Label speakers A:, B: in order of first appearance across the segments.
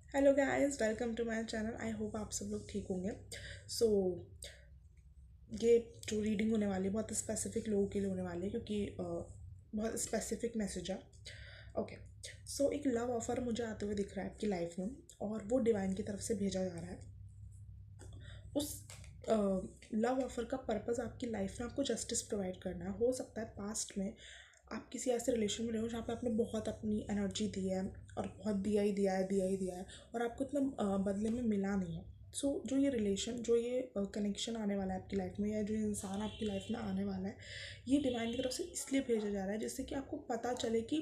A: Hello guys, welcome to my channel. I hope आप सब लोग ठीक होंगे। सो ये जो रीडिंग होने वाली है बहुत स्पेसिफिक लोगों के लिए होने वाली है, क्योंकि बहुत स्पेसिफिक मैसेज है। ओके। सो एक लव ऑफर मुझे आते हुए दिख रहा है आपकी लाइफ में, और वो डिवाइन की तरफ से भेजा जा रहा है। उस लव ऑफर का पर्पज़ आपकी लाइफ में आपको जस्टिस प्रोवाइड करना है। हो सकता है पास्ट में आप किसी ऐसे रिलेशन में रहे हो जहाँ पे आपने बहुत अपनी एनर्जी दी है, और बहुत दिया ही दिया है, दिया ही दिया है, और आपको इतना बदले में मिला नहीं है। सो जो ये रिलेशन, जो ये कनेक्शन आने वाला है आपकी लाइफ में, या जो इंसान आपकी लाइफ में आने वाला है, ये डिवाइन की तरफ से इसलिए भेजा जा रहा है जिससे कि आपको पता चले कि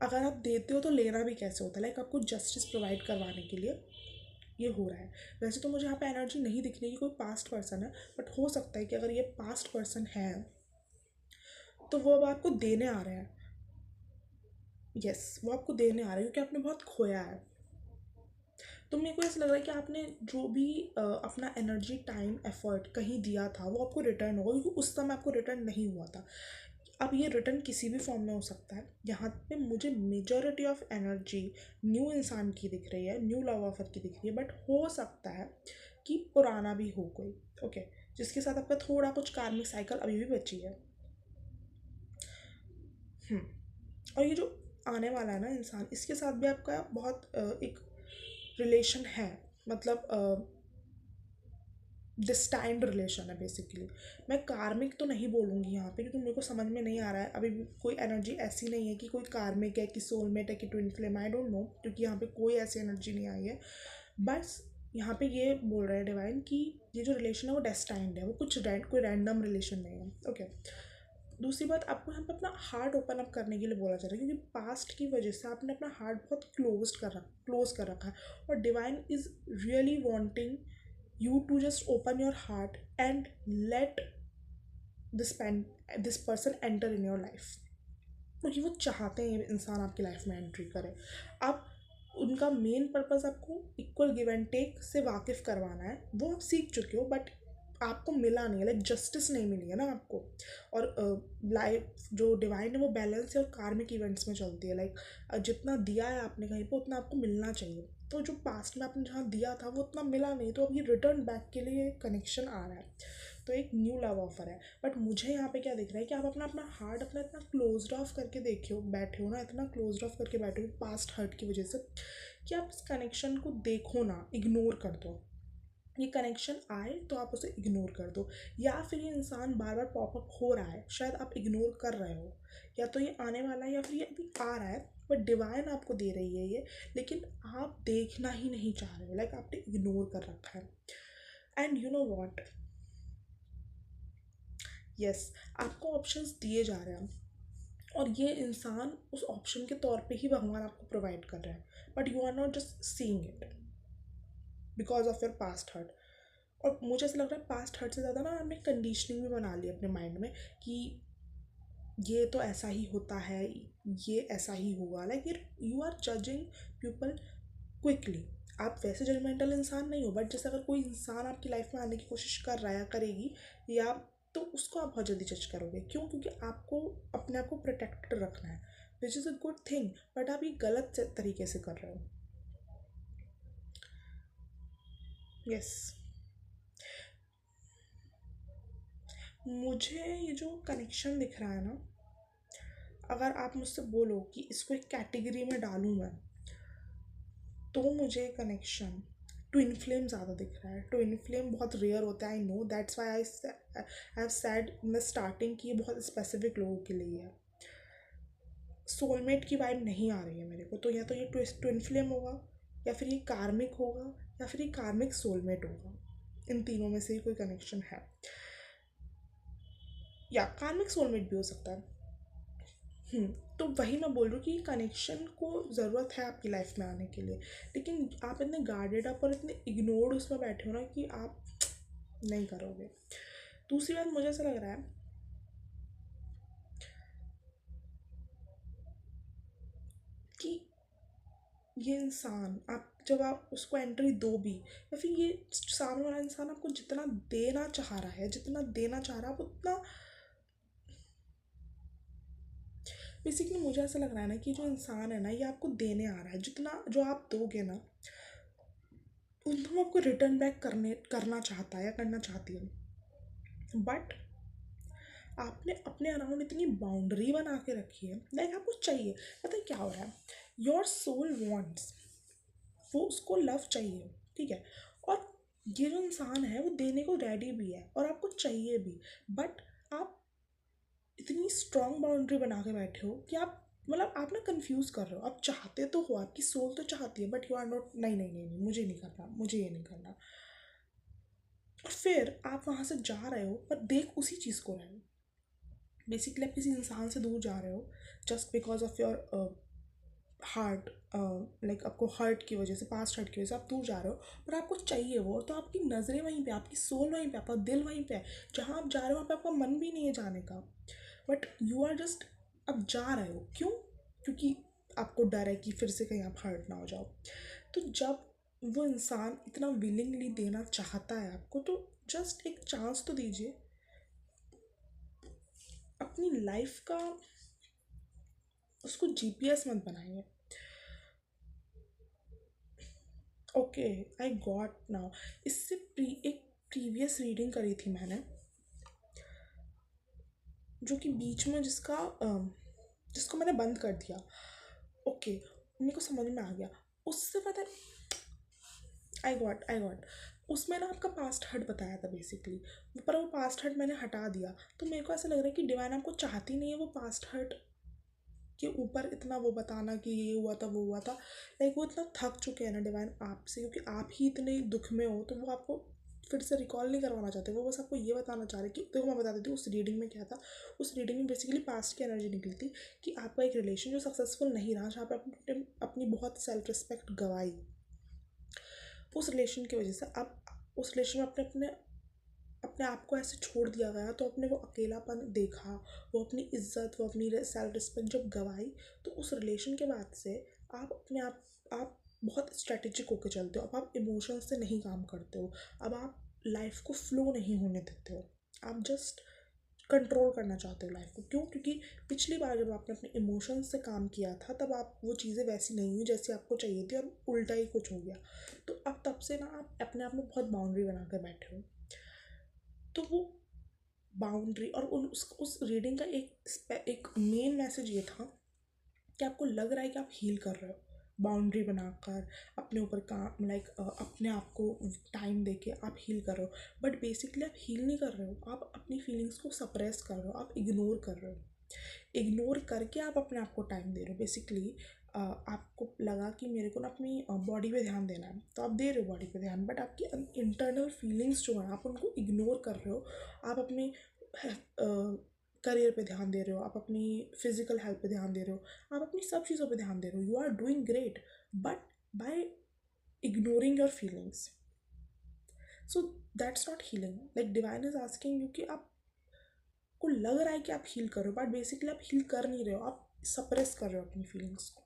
A: अगर आप देते हो तो लेना भी कैसे होता है। लाइक आपको जस्टिस प्रोवाइड करवाने के लिए ये हो रहा है। वैसे तो मुझे यहाँ पे एनर्जी नहीं दिख रही कि कोई पास्ट पर्सन है, बट हो सकता है कि अगर ये पास्ट पर्सन है तो वो अब आपको देने आ रहे हैं। यस, वो आपको देने आ रहे हैं क्योंकि आपने बहुत खोया है। तो मेरे को ऐसा लग रहा है कि आपने जो भी अपना एनर्जी, टाइम, एफर्ट कहीं दिया था वो आपको रिटर्न होगा, क्योंकि उस समय आपको रिटर्न नहीं हुआ था। अब ये रिटर्न किसी भी फॉर्म में हो सकता है। यहाँ पे मुझे मेजॉरिटी ऑफ एनर्जी न्यू इंसान की दिख रही है, न्यू लव ऑफर की दिख रही है, बट हो सकता है कि पुराना भी हो कोई। ओके, जिसके साथ आपका थोड़ा कुछ कार्मिक साइकिल अभी भी बची है। और ये जो आने वाला है ना इंसान, इसके साथ भी आपका बहुत एक रिलेशन है। मतलब डिस्टाइंड रिलेशन है बेसिकली। मैं कार्मिक तो नहीं बोलूँगी यहाँ पे, क्योंकि मेरे को समझ में नहीं आ रहा है अभी भी कोई एनर्जी ऐसी नहीं है कि कोई कार्मिक है, कि सोलमेट है, कि twin flame. I don't know, क्योंकि यहाँ पे कोई ऐसी एनर्जी नहीं आई है। बस यहाँ पे ये बोल रहे हैं डिवाइन कि ये जो रिलेशन है वो डेस्टाइंड है, वो कोई रैंडम रिलेशन नहीं है। ओके। दूसरी बात, आपको यहाँ पे अपना हार्ट ओपन अप करने के लिए बोला जा रहा है, क्योंकि पास्ट की वजह से आपने अपना हार्ट बहुत क्लोज कर रखा है। और divine is really wanting you to just open your heart and let this person enter in your life, क्योंकि वो चाहते हैं ये इंसान आपकी लाइफ में एंट्री करे। अब उनका मेन पर्पस आपको इक्वल गिव एंड टेक से वाकिफ़ करवाना है। वो आप सीख चुके हो, बट आपको मिला नहीं है, लाइक जस्टिस नहीं मिली है ना आपको। और लाइफ जो डिवाइन है वो बैलेंस और कार्मिक इवेंट्स में चलती है। लाइक जितना दिया है आपने कहीं पर उतना आपको मिलना चाहिए। तो जो पास्ट में आपने जहाँ दिया था वो उतना मिला नहीं, तो अब ये रिटर्न बैक के लिए कनेक्शन आ रहा है। तो एक न्यू लव ऑफर है। बट मुझे यहाँ पे क्या दिख रहा है कि आप अपना अपना हार्ट अपना इतना क्लोज्ड ऑफ करके देखियो बैठे हो ना, इतना क्लोज्ड ऑफ करके बैठे हो पास्ट हर्ट की वजह से, कि आप इस कनेक्शन को देखो ना, इग्नोर कर दो। ये कनेक्शन आए तो आप उसे इग्नोर कर दो, या फिर ये इंसान बार बार पॉपअप हो रहा है, शायद आप इग्नोर कर रहे हो, या तो ये आने वाला है या फिर ये अभी आ रहा है। बट डिवाइन आपको दे रही है ये, लेकिन आप देखना ही नहीं चाह रहे हो। लाइक आपने इग्नोर कर रखा है। And you know what, yes, आपको ऑप्शंस दिए जा रहे हैं, और ये इंसान उस ऑप्शन के तौर पे ही भगवान आपको प्रोवाइड कर रहा है, but you are not just seeing it because of your past hurt. और मुझे ऐसा लग रहा है पास्ट हर्ट से ज़्यादा ना आपने कंडीशनिंग भी बना ली अपने माइंड में कि ये तो ऐसा ही होता है, ये ऐसा ही होगा। Like you are judging people quickly. आप वैसे जजमेंटल इंसान नहीं हो, बट जैसे अगर कोई इंसान आपकी लाइफ में आने की कोशिश कर रहा है या करेगी, या तो उसको आप बहुत जल्दी जज करोगे। क्यों? क्योंकि आपको अपने आप को प्रोटेक्टेड रखना है, which is a good thing, but आप ये गलत तरीके से कर रहे हो। यस, मुझे ये जो कनेक्शन दिख रहा है ना, अगर आप मुझसे बोलो कि इसको एक कैटेगरी में डालूँ मैं, तो मुझे कनेक्शन ट्विन फ्लेम ज़्यादा दिख रहा है। ट्विन फ्लेम बहुत रेयर होता है, I know, that's why I have said in the starting कि ये बहुत स्पेसिफिक लोगों के लिए है। सोलमेट की वाइब नहीं आ रही है मेरे को, तो या तो ये ट्विन फ्लेम होगा, या फिर ये कार्मिक होगा, या फिर ये कार्मिक सोलमेट होगा। इन तीनों में से ही कोई कनेक्शन है, या कार्मिक सोलमेट भी हो सकता है। तो वही मैं बोल रही हूँ कि कनेक्शन को ज़रूरत है आपकी लाइफ में आने के लिए, लेकिन आप इतने गार्डेड अप और इतने इग्नोर्ड उसमें बैठे हो ना कि आप नहीं करोगे। दूसरी बात, मुझे ऐसा लग रहा है कि ये इंसान, आप जब आप उसको एंट्री दो भी, या फिर ये सामने वाला इंसान आपको जितना देना चाह रहा है, जितना देना चाह रहा है, आप उतना बेसिकली मुझे ऐसा लग रहा है ना कि जो इंसान है ना, ये आपको देने आ रहा है, जितना जो आप दोगे ना उतना वो आपको रिटर्न बैक करना चाहता है या करना चाहती है। बट आपने अपने अराउंड इतनी बाउंड्री बना के रखी है, लाइक आपको चाहिए, पता है क्या हो रहा है, योर सोल वॉन्ट्स, वो उसको लव चाहिए, ठीक है, और ये जो इंसान है वो देने को रेडी भी है और आपको चाहिए भी। बट आप इतनी स्ट्रॉन्ग बाउंड्री बना के बैठे हो कि आप, मतलब आप ना कंफ्यूज कर रहे हो, आप चाहते तो हो, आपकी सोल तो चाहती है, बट यू आर नॉट, नहीं नहीं नहीं नहीं, मुझे नहीं करना, मुझे ये नहीं करना। और फिर आप वहाँ से जा रहे हो पर देख उसी चीज़ को रहे हो। बेसिकली आप किसी इंसान से दूर जा रहे हो just because of your heart, like आपको हर्ट की वजह से, पास्ट हर्ट की वजह से आप दूर जा रहे हो, पर आपको चाहिए वो, तो आपकी नज़रें वहीं पे, आपकी सोल वहीं पे, आपका दिल वहीं पे है, जहाँ आप जा रहे हो वहाँ पे आपका मन भी नहीं है जाने का, बट यू आर जस्ट, अब जा रहे हो क्यों, क्योंकि आपको डर है कि फिर से कहीं आप हर्ट ना हो जाओ। तो जब वो इंसान इतना विलिंगली देना चाहता है आपको, तो जस्ट एक चांस तो दीजिए। अपनी लाइफ का उसको जीपीएस मत बनाइए। Okay, I got now. इससे एक प्रीवियस रीडिंग करी थी मैंने, जो कि बीच में जिसको मैंने बंद कर दिया। ओके, मेरे को समझ में आ गया। उससे पता है, आई गॉट उसमें ना आपका पास्ट हर्ट बताया था बेसिकली, पर वो पास्ट हर्ट मैंने हटा दिया। तो मेरे को ऐसा लग रहा है कि डिवाइन आपको चाहती नहीं है वो पास्ट हर्ट के ऊपर इतना वो बताना कि ये हुआ था वो हुआ था। लाइक वो इतना थक चुके हैं ना डिवाइन आपसे, क्योंकि आप ही इतने दुख में हो, तो वो आपको फिर से रिकॉल नहीं करवाना चाहते। वो बस आपको ये बताना चाह रहे कि देखो, मैं बता देती हूँ उस रीडिंग में क्या था। उस रीडिंग में बेसिकली पास्ट की एनर्जी निकली थी कि आपका एक रिलेशन जो सक्सेसफुल नहीं रहा, जहाँ पे आपने अपनी बहुत सेल्फ रिस्पेक्ट गंवाई, उस रिलेशन की वजह से अब उस रिलेशन में अपने अपने अपने आप को ऐसे छोड़ दिया गया, तो अपने वो अकेलापन देखा, वो अपनी इज्जत, वो अपनी सेल्फ रिस्पेक्ट जब गवाई, तो उस रिलेशन के बाद से आप अपने आप बहुत स्ट्रेटेजिक होकर चलते हो। अब आप इमोशंस से नहीं काम करते हो, अब आप लाइफ को फ्लो नहीं होने देते हो, आप जस्ट कंट्रोल करना चाहते हो लाइफ को। क्यों? क्योंकि पिछली बार जब आपने अपने इमोशंस से काम किया था, तब आप वो चीज़ें वैसी नहीं हुई जैसी आपको चाहिए थी, और उल्टा ही कुछ हो गया। तो अब तब से ना आप अपने आप में बहुत बाउंड्री बना कर बैठे हो। तो वो बाउंड्री और उस रीडिंग का एक मेन मैसेज ये था कि आपको लग रहा है कि आप हील कर रहे हो बाउंड्री बनाकर, अपने ऊपर काम, लाइक अपने आप को टाइम देके आप हील कर रहे हो, बट बेसिकली आप हील नहीं कर रहे हो, आप अपनी फीलिंग्स को सप्रेस कर रहे हो, आप इग्नोर कर रहे हो। इग्नोर करके आप अपने आप को टाइम दे रहे हो बेसिकली। आपको लगा कि मेरे को ना अपनी बॉडी पे ध्यान देना है, तो आप दे रहे हो बॉडी पे ध्यान, बट आपकी इंटरनल फीलिंग्स जो है आप उनको इग्नोर कर रहे हो। आप अपने करियर पे ध्यान दे रहे हो, आप अपनी फिजिकल हेल्थ पे ध्यान दे रहे हो, आप अपनी सब चीज़ों पे ध्यान दे रहे हो, you are doing great, but by ignoring your feelings. So that's not healing. Like divine is asking you कि आपको लग रहा है कि आप हील कर रहे हो, बट बेसिकली आप हील कर नहीं रहे हो, आप सप्रेस कर रहे हो अपनी फीलिंग्स को।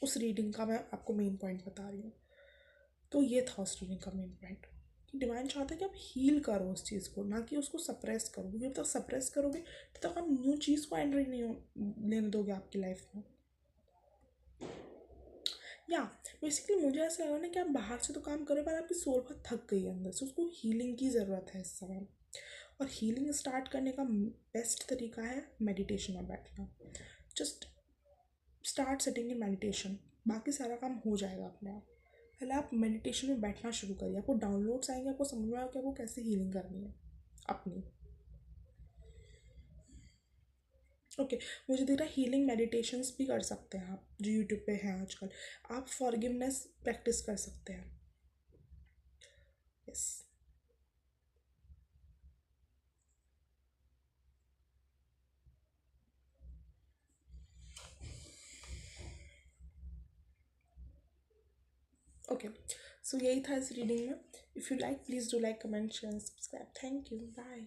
A: उस रीडिंग का मैं आपको मेन पॉइंट बता रही हूँ। तो ये था उस रीडिंग का मेन पॉइंट, कि डिवाइन चाहता है कि आप हील करो उस चीज़ को, ना कि उसको सप्रेस करो, क्योंकि जब तक सप्रेस करोगे तब तक आप न्यू चीज़ को एंट्री नहीं लेने दोगे आपकी लाइफ में। या बेसिकली मुझे ऐसा लगा ना कि आप बाहर से तो काम करो, पर आपकी सोल बहुत थक गई है अंदर से, उसको हीलिंग की ज़रूरत है इस समय। और हीलिंग स्टार्ट करने का बेस्ट तरीका है मेडिटेशन में बैठना। Just start sitting in meditation, बाकी सारा काम हो जाएगा अपने आप। पहले आप मेडिटेशन में बैठना शुरू करिए, आपको डाउनलोड्स आएंगे, आपको समझ में आएगा कि आपको कैसे हीलिंग करनी है अपनी। ओके, मुझे दिख रहा है हीलिंग मेडिटेशंस भी कर सकते हैं आप, जो यूट्यूब पे हैं आजकल। आप फॉरगिवनेस प्रैक्टिस कर सकते हैं। यस। ओके, सो यही था इस रीडिंग में। If you like, please do like, comment, share, subscribe. Thank you, bye.